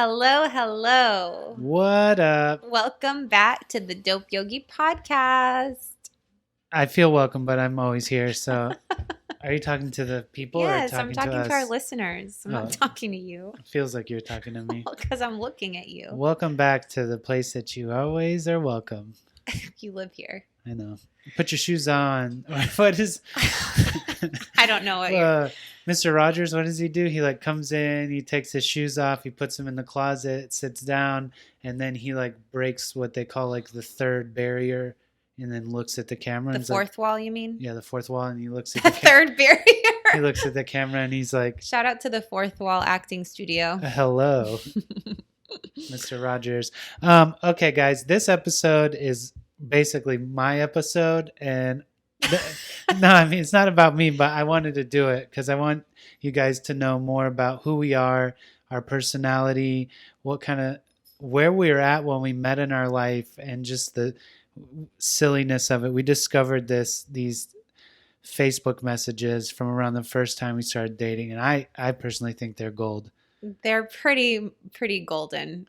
hello, hello. What up? Welcome back to the Dope Yogi podcast. I feel welcome, but I'm always here. So, are you talking to the people or Yes, I'm talking to talking to our us? listeners. I'm Oh, not talking to you it feels like you're talking to me. because I'm looking at you. Welcome back to the place that you always are welcome. You live here. I know. Put your shoes on. What is? I don't know what you're. Mr. Rogers, what does he do? He comes in, he takes his shoes off, he puts them in the closet, sits down, and then he breaks what they call the third barrier, and then looks at the camera. The and fourth wall, you mean? Yeah, the fourth wall, and he looks at The third barrier. He looks at the camera and he's like, Shout out to the fourth wall acting studio. "Hello, Mr. Rogers." Okay, guys, this episode is basically my episode, and no, I mean it's not about me, but I wanted to do it because I want you guys to know more about who we are, our personality, where we were at when we met in our life, and just the silliness of it. We discovered these Facebook messages from around the first time we started dating, and I personally think they're gold. They're pretty golden.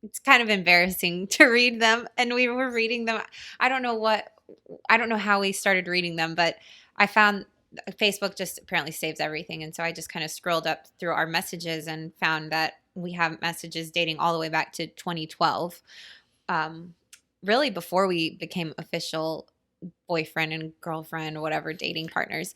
It's kind of embarrassing to read them, and we were reading them. I don't know how we started reading them, but I found Facebook just apparently saves everything, and so I just kind of scrolled up through our messages and found that we have messages dating all the way back to 2012, really before we became official boyfriend and girlfriend or whatever, dating partners.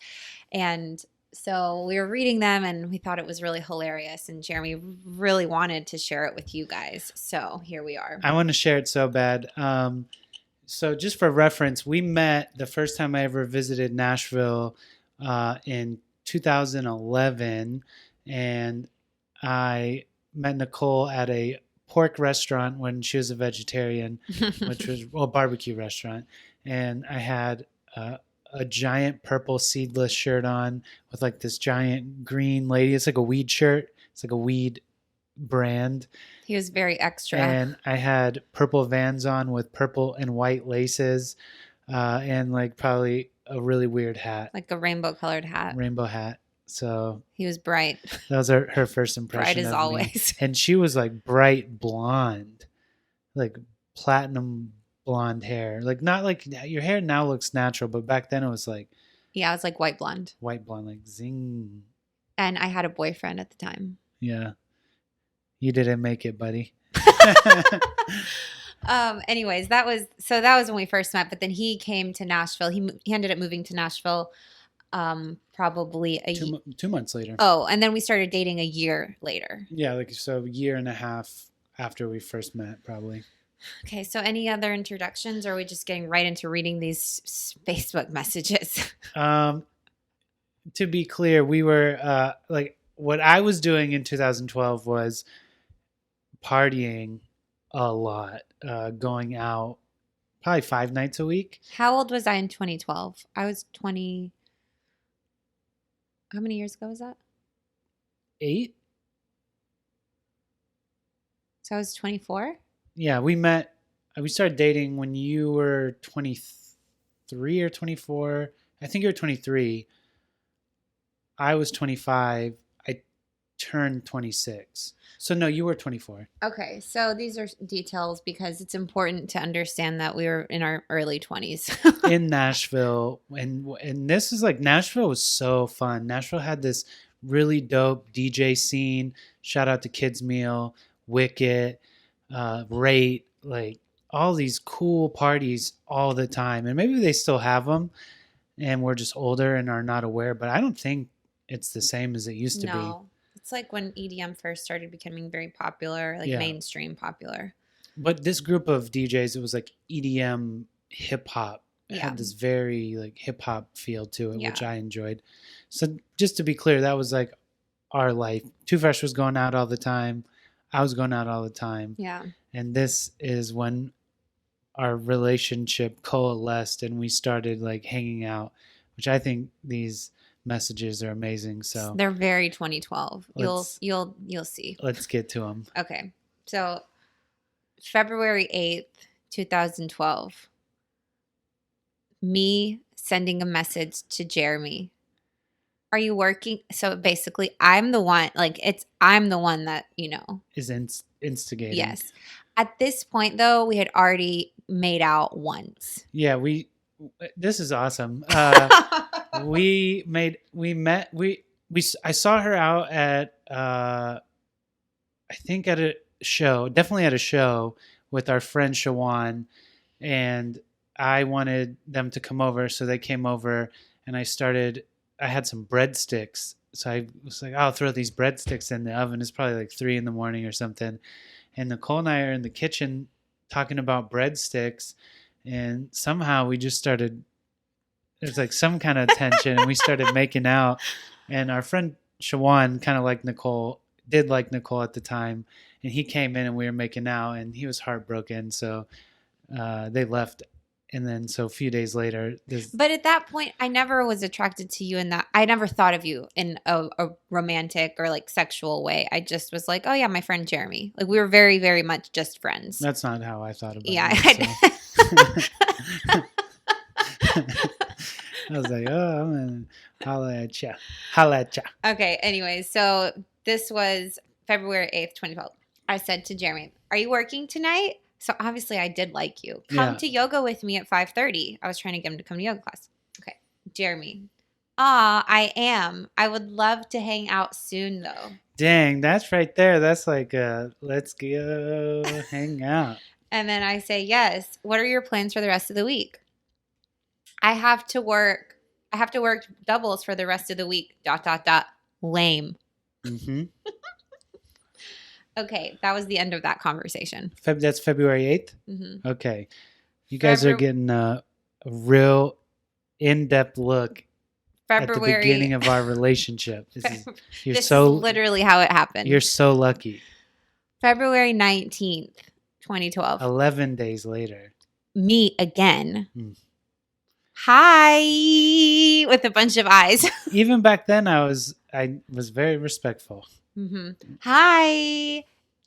And so we were reading them and we thought it was really hilarious, and Jeremy really wanted to share it with you guys. So here we are. I want to share it so bad. So just for reference, we met the first time I ever visited Nashville in 2011, and I met Nicole at a pork restaurant when she was a vegetarian, which was a barbecue restaurant. And I had a giant purple seedless shirt on with this giant green lady. It's like a weed shirt. It's like a weed brand. He was very extra. And I had purple Vans on with purple and white laces, and probably a really weird hat. Like a rainbow colored hat. Rainbow hat. So he was bright. That was her first impression. Bright as always. And she was bright blonde, platinum blonde hair. Not your hair now looks natural, but back then it was yeah, it was white blonde. White blonde, zing. And I had a boyfriend at the time. Yeah. You didn't make it, buddy. Anyways, that was when we first met, but then he came to Nashville. He ended up moving to Nashville probably 2 months later. Oh, and then we started dating a year later. Yeah, so a year and a half after we first met, probably. Okay, so any other introductions, or are we just getting right into reading these Facebook messages? To be clear, we were what I was doing in 2012 was partying a lot, going out probably 5 nights a week. How old was I in 2012? I was 20. How many years ago was that? 8. So I was 24? Yeah, we started dating when you were 23 or 24. I think you were 23. I was 25. I turned 26. So no, you were 24. Okay, so these are details because it's important to understand that we were in our early 20s. In Nashville. And this is Nashville was so fun. Nashville had this really dope DJ scene. Shout out to Kids Meal, Wicket, Rate, all these cool parties all the time. And maybe they still have them and we're just older and are not aware, but I don't think it's the same as it used to be. No. It's when EDM first started becoming very popular, mainstream popular. But this group of DJs, it was EDM hip hop. It had this very hip hop feel to it, which I enjoyed. So just to be clear, that was our life. Too Fresh was going out all the time. I was going out all the time. Yeah. And this is when our relationship coalesced and we started hanging out, which I think these messages are amazing. So they're very 2012. You'll see. Let's get to them. Okay. So February 8th, 2012. Me sending a message to Jeremy are you working? So basically, I'm the one, like, I'm the one that, Is instigating. yes. At this point, though, we had already made out once. Yeah, this is awesome. We met, I saw her out at, I think at a show, definitely at a show with our friend Shawan, and I wanted them to come over, so they came over, and I had some breadsticks, so I was like, I'll throw these breadsticks in the oven. It's probably like 3 a.m. or something, and Nicole and I are in the kitchen talking about breadsticks, and somehow we just started. There's like some kind of tension, and we started making out, and our friend Shawan kind of like Nicole, did like Nicole at the time, and he came in and we were making out, and he was heartbroken, so they left, and then so a few days later, But at that point, I never was attracted to you in that. I never thought of you in a romantic or like sexual way. I just was like, oh yeah, my friend Jeremy. Like we were very, very much just friends. That's not how I thought about yeah, it. So. I was like, oh, I'm gonna holla at ya. Holla at ya. Okay, anyways, so this was February 8th, 2012. I said to Jeremy, are you working tonight? So obviously I did like you. Come to yoga with me at 5:30. I was trying to get him to come to yoga class. Okay, Jeremy. I am. I would love to hang out soon though. Dang, that's right there. That's like, let's go hang out. And then I say, yes. What are your plans for the rest of the week? I have to work doubles for the rest of the week. ... Lame. Mm-hmm. Okay, that was the end of that conversation. That's February 8th? Mm-hmm. Okay. You guys are getting a real in-depth look at the beginning of our relationship. This is literally how it happened. You're so lucky. February 19th, 2012. 11 days later. Meet again. Hi, with a bunch of eyes. Even back then, I was very respectful. Mm-hmm. Hi,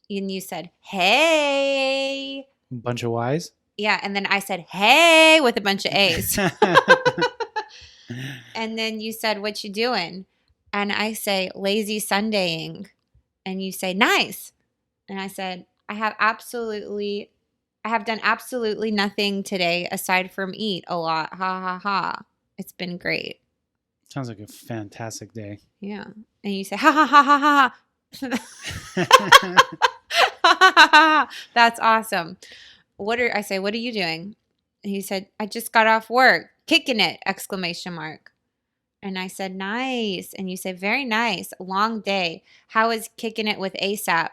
and you said hey. A bunch of Y's. Yeah, and then I said hey with a bunch of A's. And then you said, "What you doing?" And I say, "Lazy Sundaying," and you say, "Nice." And I said, I have done absolutely nothing today aside from eat a lot. Ha ha ha. It's been great. Sounds like a fantastic day. Yeah. And you say, ha ha ha ha ha. That's awesome. I say, what are you doing? And he said, I just got off work. Kicking it! ! And I said, nice. And you said, very nice. Long day. How is kicking it with ASAP?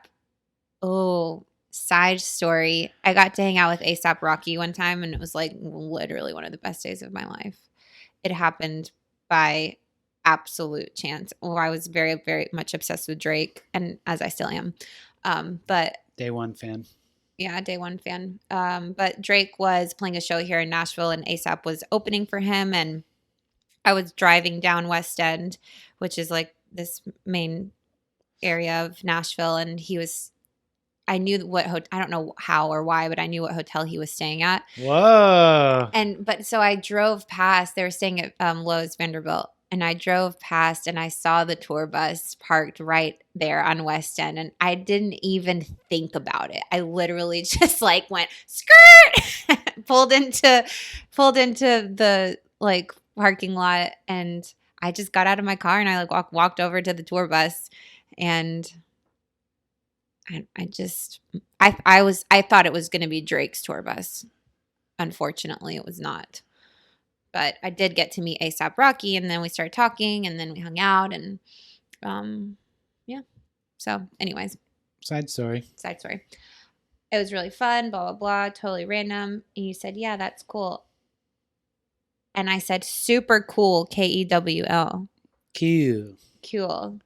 Oh, side story. I got to hang out with ASAP Rocky one time, and it was like literally one of the best days of my life. It happened by absolute chance. Well, I was very, very much obsessed with Drake, and as I still am. But day one fan. Yeah, day one fan. But Drake was playing a show here in Nashville, and ASAP was opening for him, and I was driving down West End, which is like this main area of Nashville, and I knew I don't know how or why, but I knew what hotel he was staying at. Whoa. But so I drove past. They were staying at Lowe's Vanderbilt. And I drove past and I saw the tour bus parked right there on West End. And I didn't even think about it. I literally just like went skirt, pulled into the like parking lot. And I just got out of my car and I like walked over to the tour bus, and I thought it was going to be Drake's tour bus. Unfortunately, it was not. But I did get to meet ASAP Rocky, and then we started talking, and then we hung out, and yeah. So, anyways. Side story. It was really fun, blah, blah, blah, totally random. And you said, yeah, that's cool. And I said, super cool, KEWL. Cool.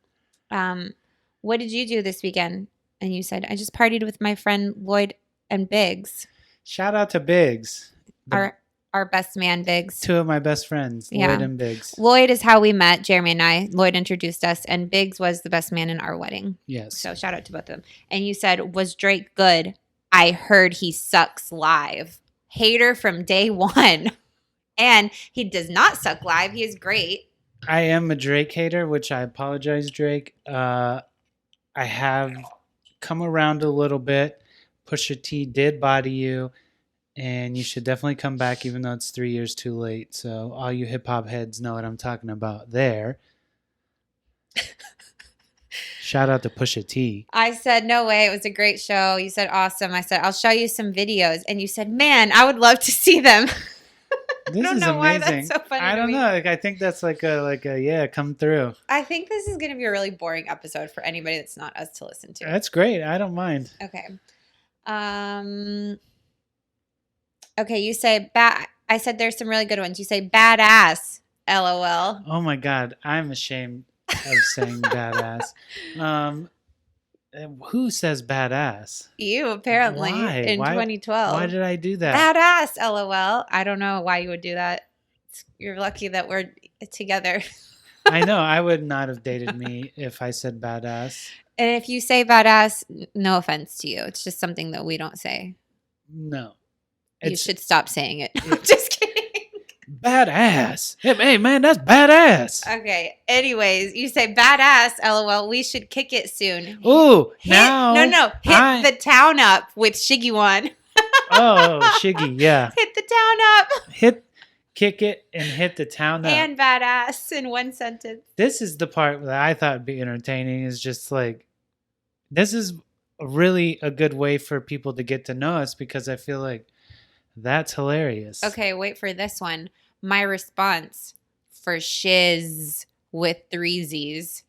What did you do this weekend? And you said, I just partied with my friend Lloyd and Biggs. Shout out to Biggs. Our best man, Biggs. Two of my best friends, yeah. Lloyd and Biggs. Lloyd is how we met, Jeremy and I. Lloyd introduced us, and Biggs was the best man in our wedding. Yes. So shout out to both of them. And you said, was Drake good? I heard he sucks live. Hater from day one. And he does not suck live. He is great. I am a Drake hater, which I apologize, Drake. I have come around a little bit. Pusha T did body you, and you should definitely come back, even though it's 3 years too late. So all you hip hop heads know what I'm talking about there. Shout out to Pusha T. I said, no way. It was a great show. You said, awesome. I said, I'll show you some videos. And you said, man, I would love to see them. This don't is know why amazing. that's so funny I to don't me. know. Like, I think that's like a yeah, come through. I think this is going to be a really boring episode for anybody that's not us to listen to. That's great. I don't mind. Okay. Okay, you say I said there's some really good ones. You say badass. LOL. Oh my god, I'm ashamed of saying badass. Who says badass? You apparently Why? in 2012. Why did I do that? Badass. LOL. I don't know why you would do that. You're lucky that we're together. I know. I would not have dated me if I said badass. And if you say badass, no offense to you. It's just something that we don't say. No. You should stop saying it. I'm just kidding. Badass. Hey, man, that's badass. Okay. Anyways, you say badass, LOL. We should kick it soon. Ooh, Hit the town up with Shiggy One. Oh, Shiggy, yeah. Hit the town up. Kick it and hit the town up. And badass in one sentence. This is the part that I thought would be entertaining, is just like, this is really a good way for people to get to know us, because I feel like that's hilarious. Okay, wait for this one. My response for shiz with 3 Z's.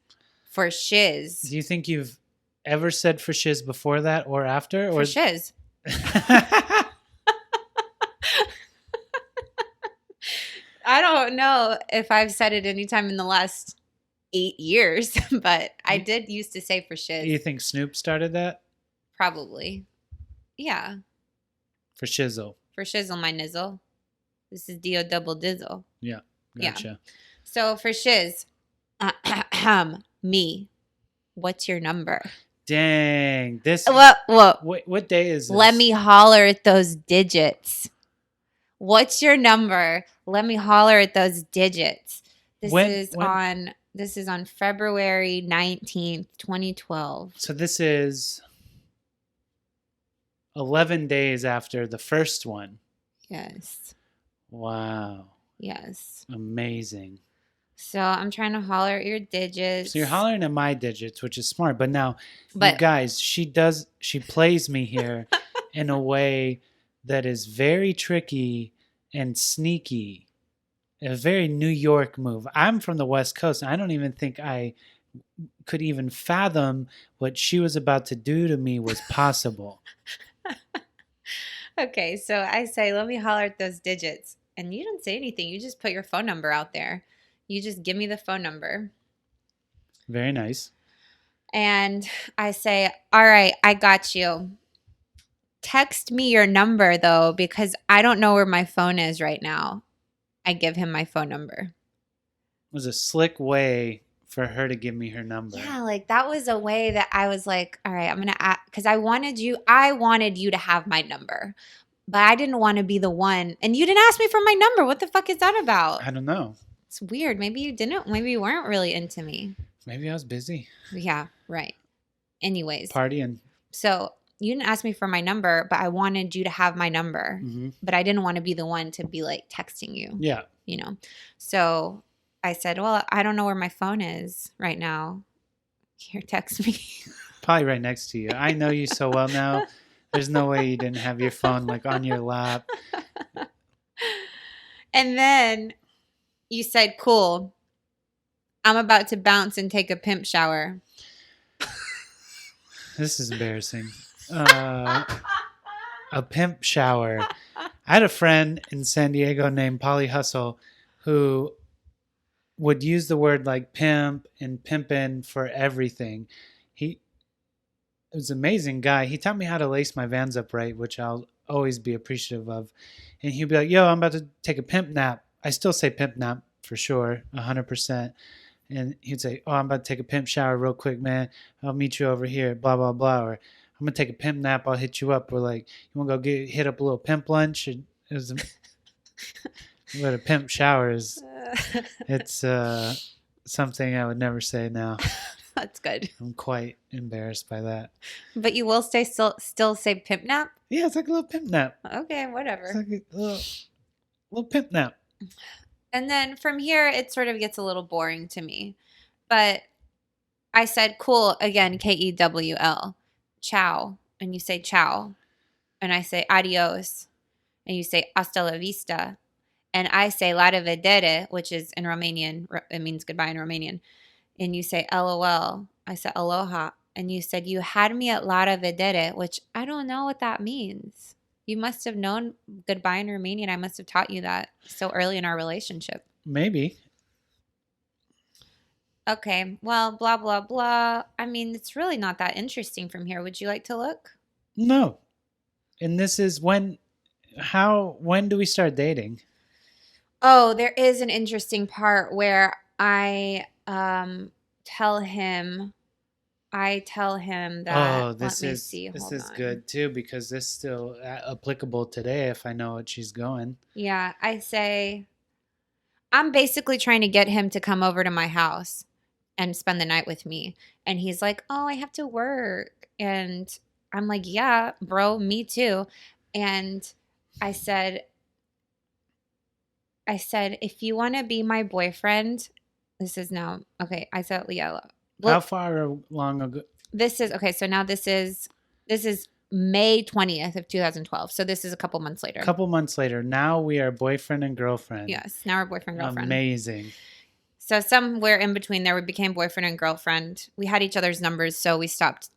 For shiz. Do you think you've ever said for shiz before that or after? For shiz. I don't know if I've said it anytime in the last 8 years, but I did used to say for shiz. You think Snoop started that? Probably. Yeah. For shizzle. For shizzle, my nizzle. This is D-O double dizzle. Yeah. Gotcha. Yeah. So for shiz, me, what's your number? Dang. What day is this? Let me holler at those digits. What's your number? Let me holler at those digits. This is on February 19th, 2012. So this is 11 days after the first one. Yes. Wow. Yes. Amazing. So I'm trying to holler at your digits. So you're hollering at my digits, which is smart. But now, you guys, she plays me here in a way that is very tricky and sneaky. A very New York move. I'm from the West Coast, and I don't even think I could even fathom what she was about to do to me was possible. Okay, so I say, let me holler at those digits. And you didn't say anything. You just put your phone number out there. You just give me the phone number. Very nice. And I say, all right, I got you. Text me your number, though, because I don't know where my phone is right now. I give him my phone number. It was a slick way for her to give me her number. Yeah, like that was a way that I was like, all right, I'm going to, because I wanted you to have my number, but I didn't want to be the one. And you didn't ask me for my number. What the fuck is that about? I don't know. It's weird. Maybe you didn't. Maybe you weren't really into me. Maybe I was busy. Yeah, right. Anyways. Partying. So you didn't ask me for my number, but I wanted you to have my number. Mm-hmm. But I didn't want to be the one to be like texting you. Yeah. You know. So I said, well, I don't know where my phone is right now. Here, text me. Probably right next to you. I know you so well now. There's no way you didn't have your phone like on your lap. And then you said, cool. I'm about to bounce and take a pimp shower. This is embarrassing. A pimp shower. I had a friend in San Diego named Polly Hustle who would use the word like pimp and pimpin' for everything. He was an amazing guy. He taught me how to lace my Vans up right, which I'll always be appreciative of. And he'd be like, yo, I'm about to take a pimp nap. I still say pimp nap for sure, 100%. And he'd say, oh, I'm about to take a pimp shower real quick, man. I'll meet you over here, blah, blah, blah. Or I'm going to take a pimp nap. I'll hit you up. Or like, you want to go hit up a little pimp lunch? And it was But a pimp shower is Uh, it's something I would never say now. That's good. I'm quite embarrassed by that. But you will still say pimp nap? Yeah, it's like a little pimp nap. Okay, It's whatever. like a little pimp nap. And then from here, it sort of gets a little boring to me. But I said, cool, again, Kewl, ciao. And you say ciao. And I say adios. And you say hasta la vista. And I say la de vedere, which is in Romanian, it means goodbye in Romanian. And you say LOL. I said aloha. And you said, you had me at la de vedere, which I don't know what that means. You must have known goodbye in Romanian. I must have taught you that so early in our relationship. Maybe. Okay, well, blah, blah, blah. I mean, it's really not that interesting from here. Would you like to look? No. And this is when do we start dating? Oh, there is an interesting part where tell him I tell him that Oh, let me see, this hold is on. good too because this is still applicable today if I know what she's going. Yeah, I say I'm basically trying to get him to come over to my house and spend the night with me. And he's like, "Oh, I have to work." And I'm like, "Yeah, bro, me too." And I said if you want to be my boyfriend, this is now okay. I said, yeah. How Well, far along ago? this is okay. So now this is May 20th of 2012. So this is a couple months later. Couple months later. Now we are boyfriend and girlfriend. Yes, now we're boyfriend girlfriend. Amazing. So somewhere in between there, we became boyfriend and girlfriend. We had each other's numbers, so we stopped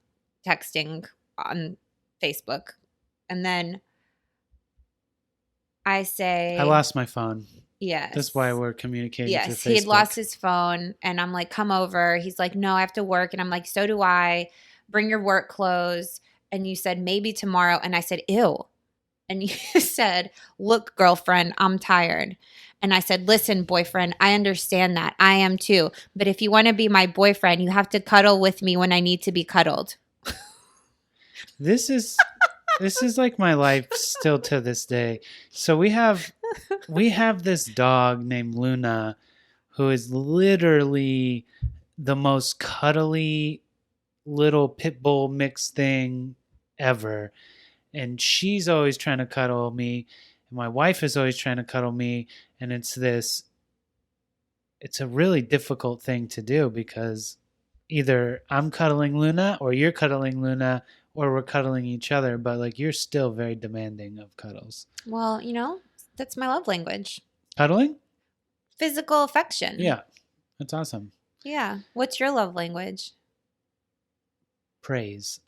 texting on Facebook. And then I say, I lost my phone. yes. That's why we're communicating through Yes, he had Facebook. lost his phone, and I'm like, come over. He's like, no, I have to work. And I'm like, so do I. Bring your work clothes. And you said, maybe tomorrow. And I said, ew. And you said, look, girlfriend, I'm tired. And I said, listen, boyfriend, I understand that. I am too. But if you want to be my boyfriend, you have to cuddle with me when I need to be cuddled. This is like my life still to this day. So we have this dog named Luna who is literally the most cuddly little pit bull mix thing ever. And she's always trying to cuddle me. And my wife is always trying to cuddle me. And it's a really difficult thing to do because either I'm cuddling Luna or you're cuddling Luna or we're cuddling each other, but like you're still very demanding of cuddles. Well, that's my love language. Cuddling? Physical affection. Yeah. That's awesome. Yeah. What's your love language? Praise.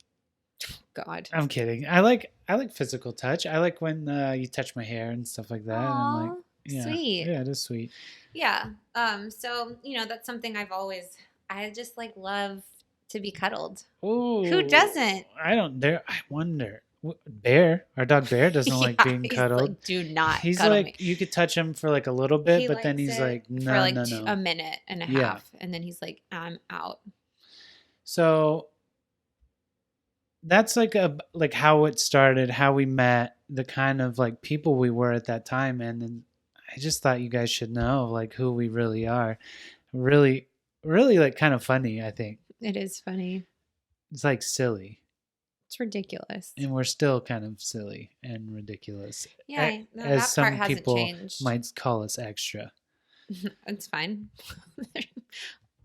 God. I'm kidding. I like physical touch. I like when you touch my hair and stuff like that. And I'm like, Aw, yeah, sweet. yeah, it is sweet. Yeah. So, that's something I just like love to be cuddled. Ooh, Who doesn't? I don't dare. I wonder. Bear, our dog Bear doesn't like Yeah, being he's cuddled. like, do not He's cuddle like, me. you could touch him for like a little bit, He but then likes he's it like, for no, like no, no. a minute and a Yeah. half, and then he's like, I'm out. So that's like how it started, how we met, the kind of like people we were at that time, and I just thought you guys should know like who we really are. Really, really like kind of funny. I think It is funny. it's like silly. It's ridiculous. And we're still kind of silly and ridiculous. Yeah, no, As that some part hasn't people changed. might call us extra. It's fine.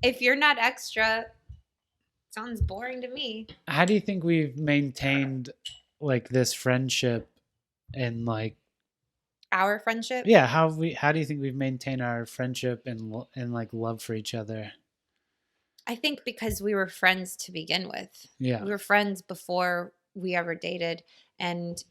If you're not extra, sounds boring to me. How do you think we've maintained like this friendship and like Our friendship? yeah, how do you think we've maintained our friendship and like love for each other? I think because we were friends to begin with. Yeah. We were friends before we ever dated. And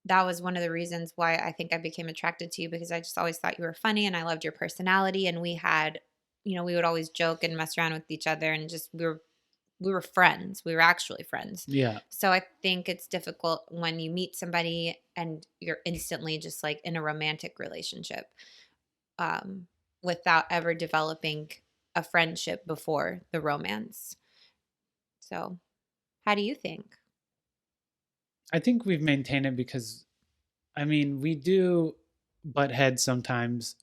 that was one of the reasons why I think I became attracted to you, because I just always thought you were funny and I loved your personality. And we had, we would always joke and mess around with each other, and just we were friends. We were actually friends. Yeah. So I think it's difficult when you meet somebody and you're instantly just like in a romantic relationship, without ever developing a friendship before the romance. So, how do you think? I think we've maintained it because I mean, we do butt heads sometimes,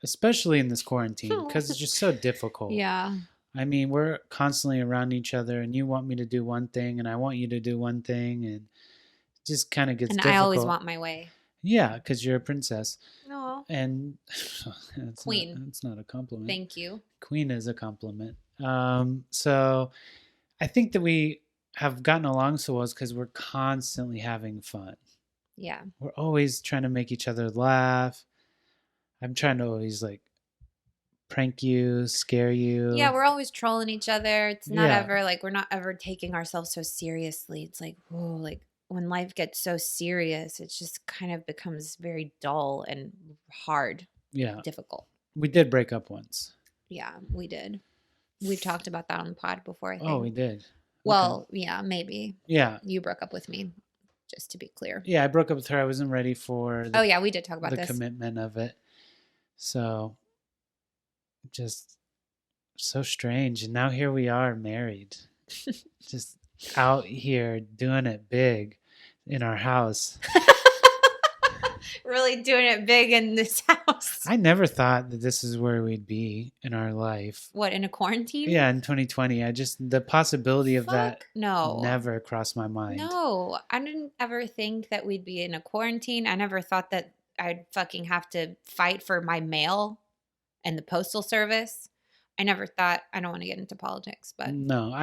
especially in this quarantine, because it's just so difficult. Yeah. I mean, we're constantly around each other, and you want me to do one thing, and I want you to do one thing, and it just kind of gets And I always difficult. want my way. Yeah, because you're a princess, No. and Queen. it's not a compliment. Thank you. Queen is a compliment. So I think that we have gotten along so well because we're constantly having fun. Yeah. We're always trying to make each other laugh. I'm trying to always like prank you, scare you. Yeah, we're always trolling each other. It's not Yeah. ever like we're not ever taking ourselves so seriously. It's like, whoa, like when life gets so serious, it just kind of becomes very dull and hard, Yeah. difficult. We did break up once. Yeah, we did. We've talked about that on the pod before, I think. Oh, we did. Well, yeah, maybe. Yeah. You broke up with me, just to be clear. Yeah, I broke up with her. I wasn't ready for Oh, yeah, we did talk about the this. commitment of it. So just so strange. And now here we are married. Just out here doing it big in our house. Really doing it big in this house. I never thought that this is where we'd be in our life. What, in a quarantine? Yeah, in 2020. the possibility of that no. never crossed my mind. No, I didn't ever think that we'd be in a quarantine. I never thought that I'd fucking have to fight for my mail and the postal service. I never thought, I don't want to get into politics, but No,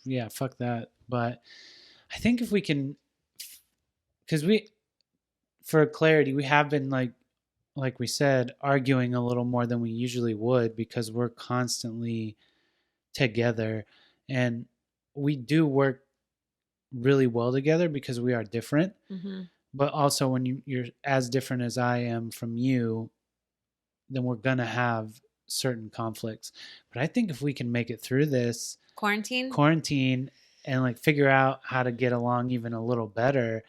yeah, fuck that. But I think if we can, because for clarity, we have been like we said, arguing a little more than we usually would because we're constantly together, and we do work really well together because we are different. mm-hmm. But also, when you're as different as I am from you, then we're gonna have certain conflicts. But I think if we can make it through this quarantine and like figure out how to get along even a little better,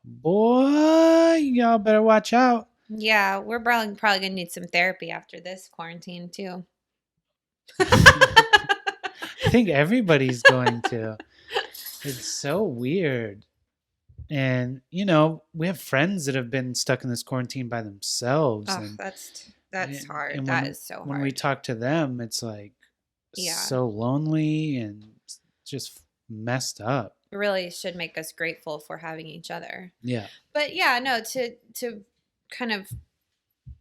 boy, y'all better watch out. Yeah, we're probably gonna need some therapy after this quarantine too. I think everybody's going to. It's so weird. And we have friends that have been stuck in this quarantine by themselves. Oh, and that's hard. and That is so hard. When we talk to them, it's like so lonely and just messed up. It really should make us grateful for having each other. Yeah. But yeah, no, to kind of,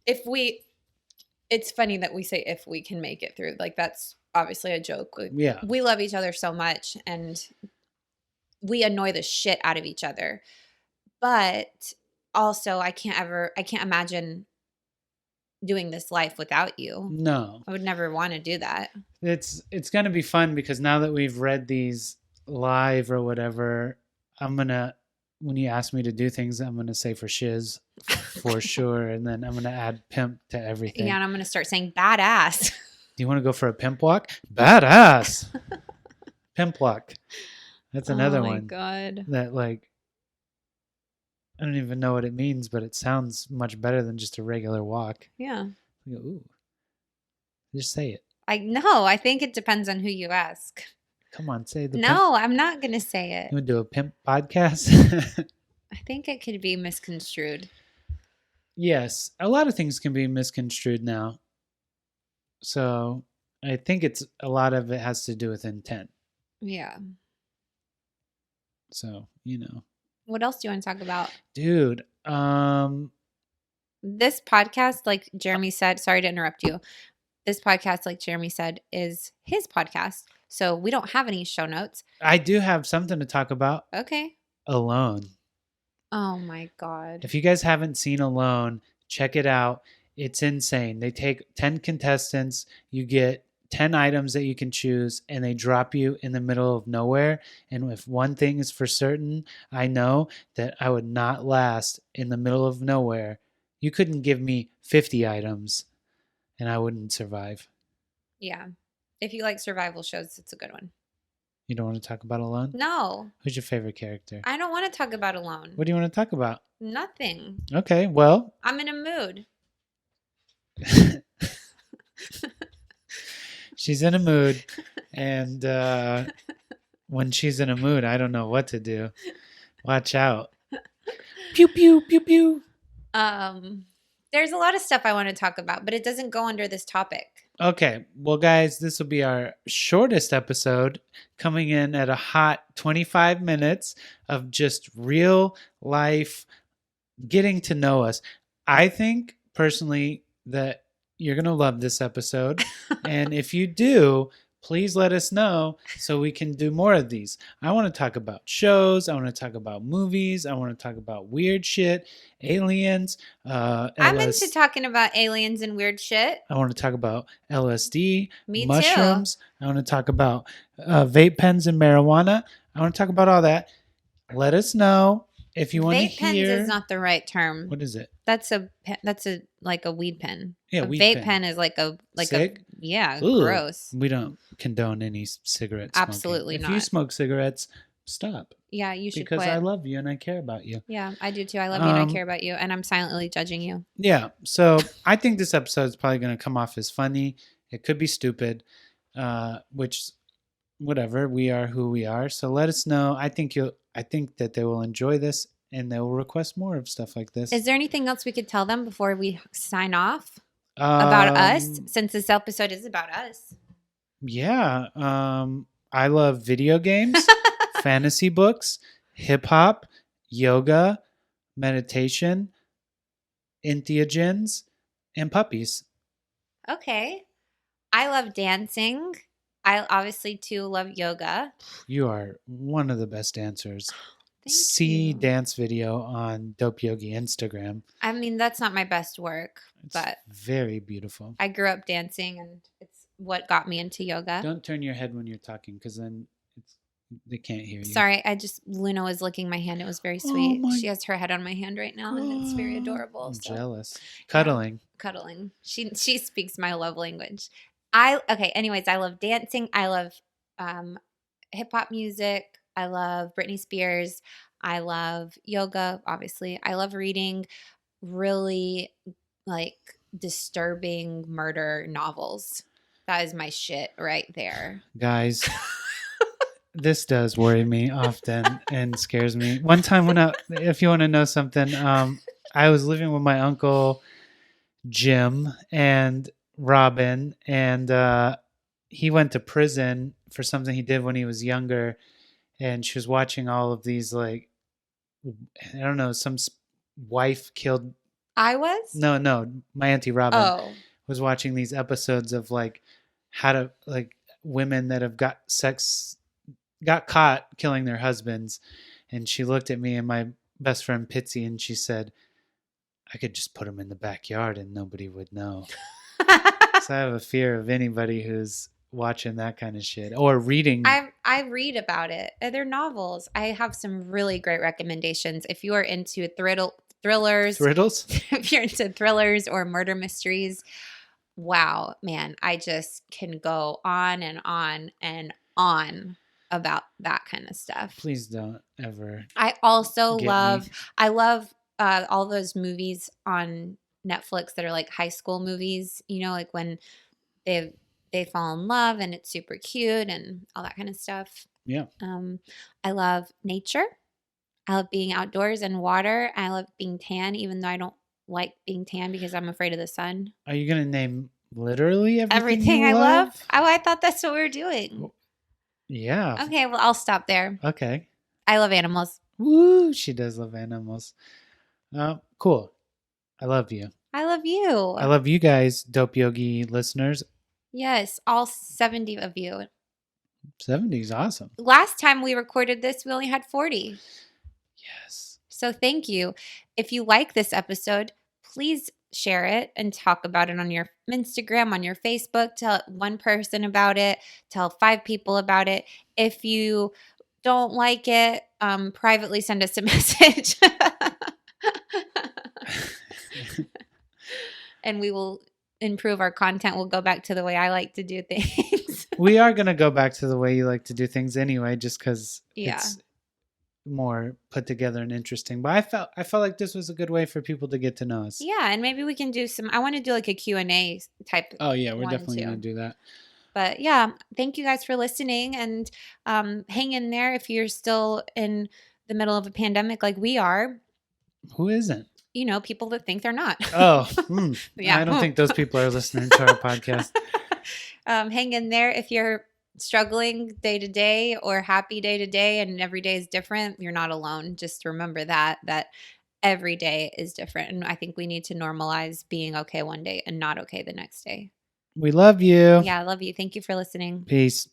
it's funny that we say if we can make it through, like that's obviously a joke. Yeah. We love each other so much and we annoy the shit out of each other. But also I can't imagine doing this life without you. No. I would never want to do that. It's going to be fun because now that we've read these live or whatever, when you ask me to do things, I'm going to say for shiz for sure. And then I'm going to add pimp to everything. Yeah. And I'm going to start saying badass. Do you want to go for a pimp walk? Badass. Pimp walk. That's another one. Oh my God. That like, I don't even know what it means, but it sounds much better than just a regular walk. Yeah. You go, ooh. Just say it. I think it depends on who you ask. Come on, say the No, pimp. I'm not going to say it. You want to do a pimp podcast? I think it could be misconstrued. Yes. A lot of things can be misconstrued now. So I think a lot of it has to do with intent. Yeah. So, What else do you want to talk about? Dude, this podcast, like Jeremy said, sorry to interrupt you. This podcast, like Jeremy said, is his podcast. So we don't have any show notes. I do have something to talk about. Okay. Alone. Oh my God. If you guys haven't seen Alone, check it out. It's insane. They take 10 contestants, you get 10 items that you can choose, and they drop you in the middle of nowhere. And if one thing is for certain, I know that I would not last in the middle of nowhere. You couldn't give me 50 items and I wouldn't survive. Yeah. If you like survival shows, it's a good one. You don't want to talk about Alone? No. Who's your favorite character? I don't want to talk about Alone. What do you want to talk about? Nothing. Okay, well. I'm in a mood. She's in a mood. And when she's in a mood, I don't know what to do. Watch out. Pew, pew, pew, pew. There's a lot of stuff I want to talk about, but it doesn't go under this topic. Okay, well, guys, this will be our shortest episode, coming in at a hot 25 minutes of just real life getting to know us. I think personally that you're going to love this episode. And if you do, please let us know so we can do more of these. I want to talk about shows. I want to talk about movies. I want to talk about weird shit, aliens. I'm into talking about aliens and weird shit. I want to talk about LSD, Me mushrooms. I want to talk about vape pens and marijuana. I want to talk about all that. Let us know if you want to Vape pens hear. is not the right term. What is it? That's a like a weed pen. Yeah, a weed vape pen. pen is like a Cig? yeah, Ooh, gross. We don't condone any cigarette smoking. Absolutely if not. you smoke cigarettes, stop. Yeah, you should Because quit. I love you and I care about you. Yeah, I do too. I love you and I care about you, and I'm silently judging you. Yeah, so I think this episode is probably going to come off as funny. It could be stupid, which, whatever. We are who we are. So let us know. I think that they will enjoy this, and they will request more of stuff like this. Is there anything else we could tell them before we sign off about us? Since this episode is about us. Yeah. I love video games, fantasy books, hip hop, yoga, meditation, entheogens, and puppies. Okay. I love dancing. I obviously too love yoga. You are one of the best dancers. Thank See you. dance video on Dope Yogi Instagram. I mean, that's not my best work, It's but very beautiful. I grew up dancing, and it's what got me into yoga. Don't turn your head when you're talking, because then they can't hear you. Sorry, Luna was licking my hand. It was very sweet. She has her head on my hand right now, and it's very adorable. I'm so. jealous. Cuddling. Yeah, cuddling. She speaks my love language. Anyways, I love dancing. I love hip hop music. I love Britney Spears. I love yoga, obviously. I love reading really like disturbing murder novels. That is my shit right there. Guys, this does worry me often and scares me. One time if you want to know something, I was living with my uncle Jim and Robin, and he went to prison for something he did when he was younger, and she was watching all of these, like, I don't know, some wife killed. I was? No, my auntie Robin was watching these episodes of like how to, like, women that have got caught killing their husbands, and she looked at me and my best friend Pitsy, and she said, I could just put them in the backyard and nobody would know. So I have a fear of anybody who's watching that kind of shit or reading. I read about it. They're novels. I have some really great recommendations. If you are into thrillers, if you're into thrillers or murder mysteries, wow, man, I just can go on and on and on about that kind of stuff. Please don't ever. I also love all those movies on Netflix that are like high school movies, you know, like when they fall in love and it's super cute and all that kind of stuff. Yeah. I love nature. I love being outdoors and water. I love being tan, even though I don't like being tan because I'm afraid of the sun. Are you going to name literally everything I love? Oh, I thought that's what we were doing. Yeah. Okay, well, I'll stop there. Okay. I love animals. Woo, she does love animals. Cool. I love you. I love you. I love you guys, Dope Yogi listeners. Yes, all 70 of you. 70 is awesome. Last time we recorded this, we only had 40. Yes. So thank you. If you like this episode, please share it and talk about it on your Instagram, on your Facebook. Tell one person about it. Tell 5 people about it. If you don't like it, privately send us a message. And we will improve our content. We'll go back to the way I like to do things. We are going to go back to the way you like to do things anyway, just because it's more put together and interesting. But I felt like this was a good way for people to get to know us. Yeah, and maybe we can do I want to do like a Q&A type. Oh, yeah, we're definitely going to do that. But yeah, thank you guys for listening, and hang in there if you're still in the middle of a pandemic like we are. Who isn't? people that think they're not. Oh, Yeah. I don't think those people are listening to our podcast. Hang in there if you're struggling day to day or happy day to day, and every day is different. You're not alone. Just remember that every day is different. And I think we need to normalize being okay one day and not okay the next day. We love you. Yeah, I love you. Thank you for listening. Peace.